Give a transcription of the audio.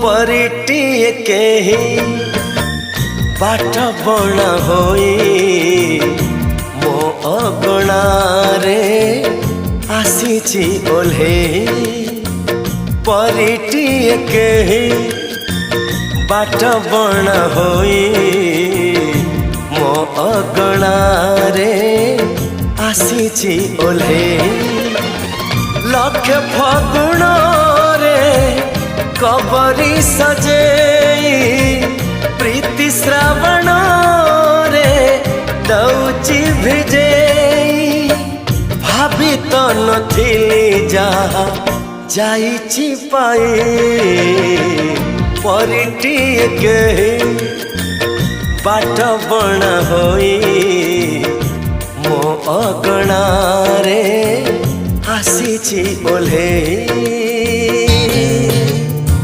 परिटिए केही बाट बणा होई मो अगणारे आसीची ओल्हे परिटिए केही बाट बणा होई मो अगणारे आसीची ओल्हे लक्ष फगुण रे कबरी सजेई प्रीति श्रावण रे दौची भिजेई भाभी तो नथिली जहा जाइची पाई परिटिए केही बाट बणा होई मो अगणारे आसीची ओल्हे।